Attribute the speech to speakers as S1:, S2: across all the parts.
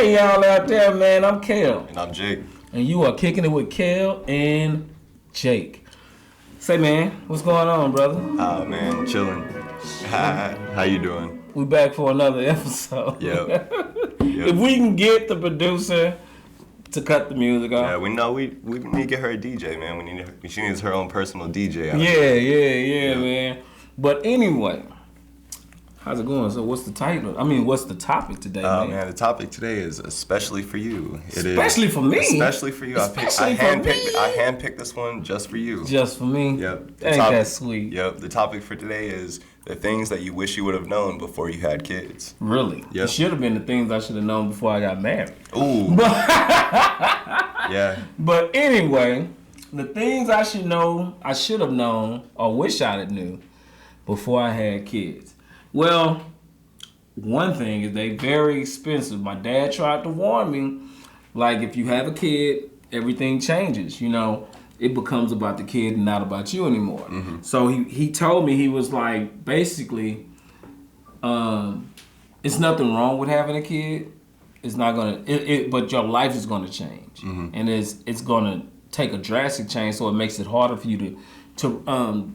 S1: Hey, y'all out there, man. I'm Kel.
S2: And I'm Jake.
S1: And you are kicking it with Kel and Jake. Say, man, what's going on, brother?
S2: Oh, man, chilling. How you doing?
S1: We back for another episode.
S2: Yep.
S1: If we can get the producer to cut the music off.
S2: Yeah, we know we need to get her a DJ, man. She needs her own personal DJ.
S1: Yeah, man. But anyway, how's it going? So what's the title? I mean, what's the topic today, man?
S2: The topic today is especially for you.
S1: Especially for me?
S2: Especially for you.
S1: Especially for me?
S2: I handpicked this one just for you.
S1: Just for me?
S2: Yep.
S1: Ain't that sweet?
S2: Yep. The topic for today is the things that you wish you would have known before you had kids.
S1: Really?
S2: Yep.
S1: It should have been the things I should have known before I got married.
S2: Ooh. Yeah.
S1: But anyway, the things I should have known, or wish I had knew before I had kids. Well, one thing is they very expensive. My dad tried to warn me, like if you have a kid, everything changes. You know, it becomes about the kid and not about you anymore. Mm-hmm. So he told me, he was like, basically, it's nothing wrong with having a kid. It's not gonna, but your life is gonna change, mm-hmm. and it's gonna take a drastic change. So it makes it harder for you to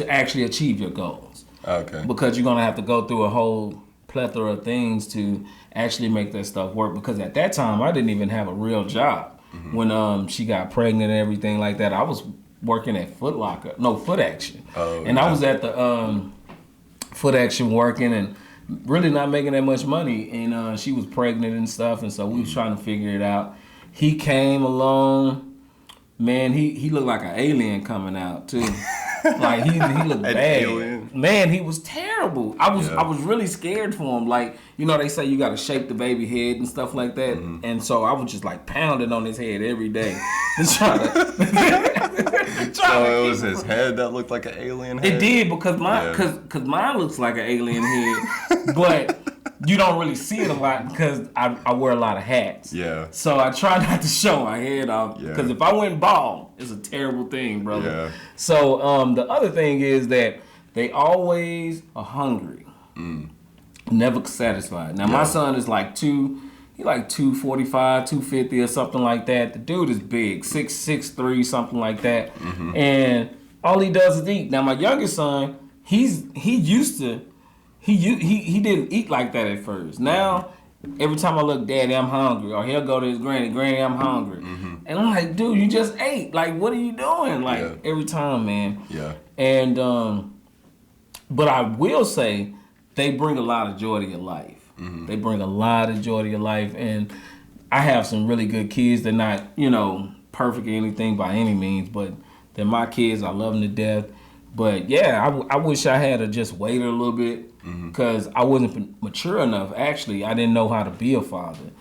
S1: actually achieve your goals.
S2: Okay.
S1: Because you're gonna have to go through a whole plethora of things to actually make that stuff work. Because at that time, I didn't even have a real job. Mm-hmm. When she got pregnant and everything like that, I was working at Foot Action.
S2: Oh,
S1: and I was at the Foot Action working and really not making that much money. And she was pregnant and stuff, and so we was trying to figure it out. He came along, man. He looked like an alien coming out too. Like he looked bad.
S2: Alien.
S1: Man, he was terrible. I was really scared for him. Like, you know, they say you gotta shake the baby head and stuff like that. Mm-hmm. And so I was just like pounding on his head every day. So
S2: it was his head that looked like an alien head?
S1: It did, because mine looks like an alien head. But you don't really see it a lot because I wear a lot of hats.
S2: Yeah.
S1: So I try not to show my head off, because if I went bald, it's a terrible thing, brother.
S2: Yeah.
S1: So the other thing is that they always are hungry, never satisfied. Now my son is like 245, 250 or something like that. The dude is big, 6'3", something like that, and all he does is eat. Now my youngest son, he didn't eat like that at first. Now, every time I look, Daddy, I'm hungry. Or he'll go to his Granny, I'm hungry. Mm-hmm. And I'm like, dude, you just ate. Like, what are you doing? Like, every time, man.
S2: Yeah.
S1: And, but I will say, they bring a lot of joy to your life. Mm-hmm. They bring a lot of joy to your life. And I have some really good kids. They're not, perfect or anything by any means, but they're my kids. I love them to death. But yeah, I wish I had to just waited a little bit, because I wasn't mature enough. Actually, I didn't know how to be a father.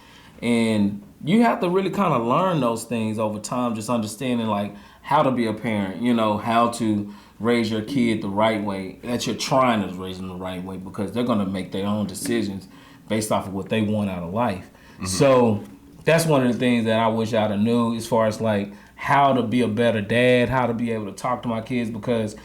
S1: And you have to really kind of learn those things over time, just understanding like how to be a parent, how to raise your kid the right way, that you're trying to raise them the right way, because they're going to make their own decisions based off of what they want out of life. Mm-hmm. So that's one of the things that I wish I'd have knew, as far as like how to be a better dad, how to be able to talk to my kids, because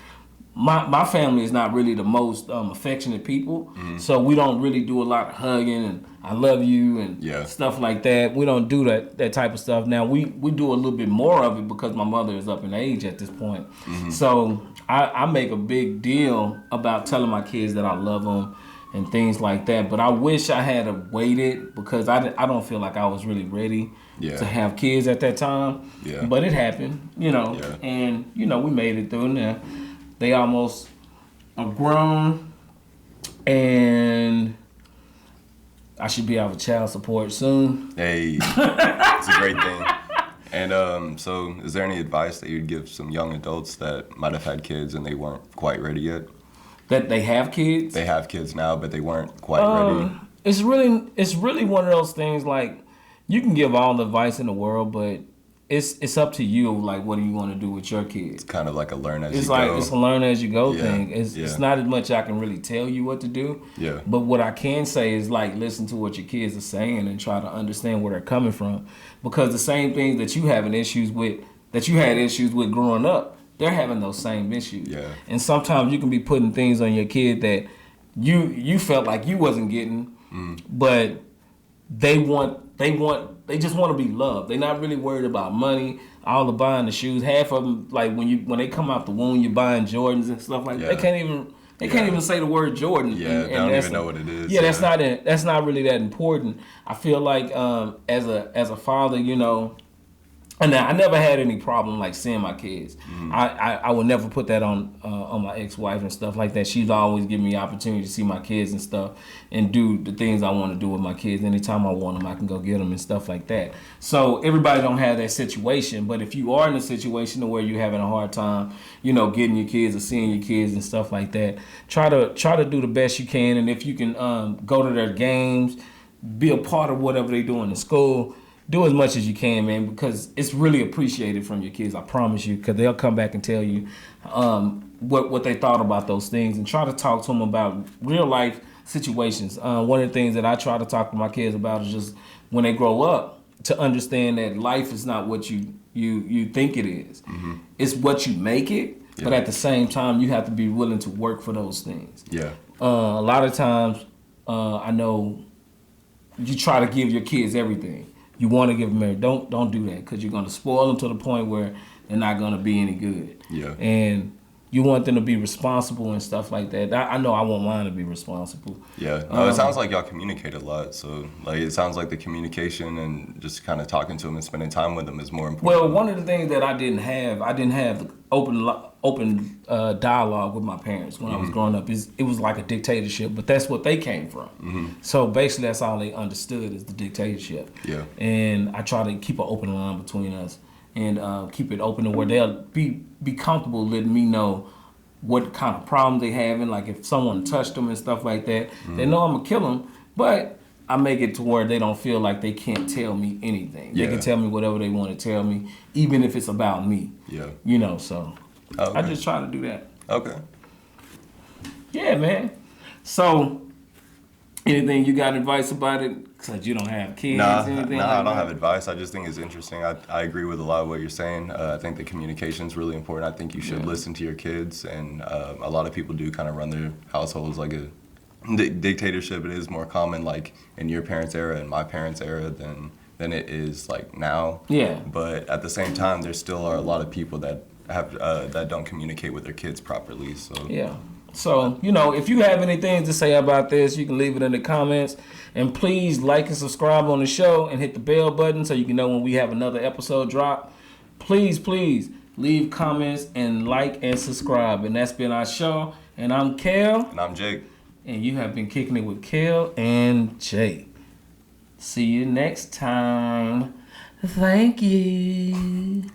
S1: my family is not really the most affectionate people, so we don't really do a lot of hugging and I love you and stuff like that. We don't do that type of stuff. Now we do a little bit more of it because my mother is up in age at this point. Mm-hmm. So I make a big deal about telling my kids that I love them and things like that. But I wish I had waited, because I don't feel like I was really ready to have kids at that time. Yeah. But it happened, and we made it through now. They almost are grown, and I should be out of child support soon.
S2: Hey, it's a great thing. And so is there any advice that you'd give some young adults that might have had kids and they weren't quite ready yet?
S1: That they have kids?
S2: They have kids now, but they weren't quite ready.
S1: It's really one of those things, like, you can give all the advice in the world, but it's up to you, like, what do you want to do with your kids?
S2: It's kind of like a learn as you go.
S1: It's a learn as you go thing. It's not as much I can really tell you what to do. Yeah. But what I can say is, like, listen to what your kids are saying and try to understand where they're coming from. Because the same things that you had issues with growing up, they're having those same issues. Yeah. And sometimes you can be putting things on your kid that you felt like you wasn't getting, but they just want to be loved. They're not really worried about money. All the buying the shoes, half of them, like when they come out the womb, you're buying Jordans and stuff like that. They can't even say the word Jordan.
S2: Yeah, they don't even know what it is.
S1: Yeah, that's not really that important. I feel like as a father, you know, and I never had any problem like seeing my kids. I would never put that on my ex-wife and stuff like that. She's always giving me opportunity to see my kids and stuff and do the things I want to do with my kids. Anytime I want them, I can go get them and stuff like that. So everybody don't have that situation, but if you are in a situation where you're having a hard time, you know, getting your kids or seeing your kids and stuff like that, try to do the best you can. And if you can go to their games, be a part of whatever they're doing in school, do as much as you can, man, because it's really appreciated from your kids. I promise you, because they'll come back and tell you what they thought about those things, and try to talk to them about real life situations. One of the things that I try to talk to my kids about is just when they grow up to understand that life is not what you think it is. It's what you make it, but at the same time, you have to be willing to work for those things. Yeah. A lot of times, I know you try to give your kids everything. You want to give them everything. Don't do that, because you're going to spoil them to the point where they're not going to be any good. Yeah. And you want them to be responsible and stuff like that. I know I want mine to be responsible. Yeah. No,
S2: it sounds like y'all communicate a lot. So like it sounds like the communication and just kind of talking to them and spending time with them is more important.
S1: Well, one of the things that I didn't have open dialogue with my parents when I was growing up. It was like a dictatorship, but that's what they came from. So basically that's all they understood is the dictatorship. Yeah. And I try to keep an open line between us and keep it open to where they'll be comfortable letting me know what kind of problems they having. Like if someone touched them and stuff like that, they know I'm gonna kill them, but I make it to where they don't feel like they can't tell me anything. They can tell me whatever they want to tell me, even if it's about me. Yeah. You know, so I just try to do that. Okay. Yeah, man. So, anything you got advice about it? Because you don't have kids.
S2: Nah, I don't have advice. I just think it's interesting. I agree with a lot of what you're saying. I think the communication is really important. I think you should listen to your kids, and a lot of people do kind of run their households like a dictatorship. It is more common like in your parents' era and my parents' era than it is like now. Yeah. But at the same time, there still are a lot of people that have that don't communicate with their kids properly. So
S1: yeah. So, you know, if you have anything to say about this, you can leave it in the comments. And please like and subscribe on the show and hit the bell button so you can know when we have another episode drop. Please leave comments and like and subscribe. And that's been our show. And I'm Kel.
S2: And I'm Jake.
S1: And you have been kicking it with Kel and Jake. See you next time. Thank you.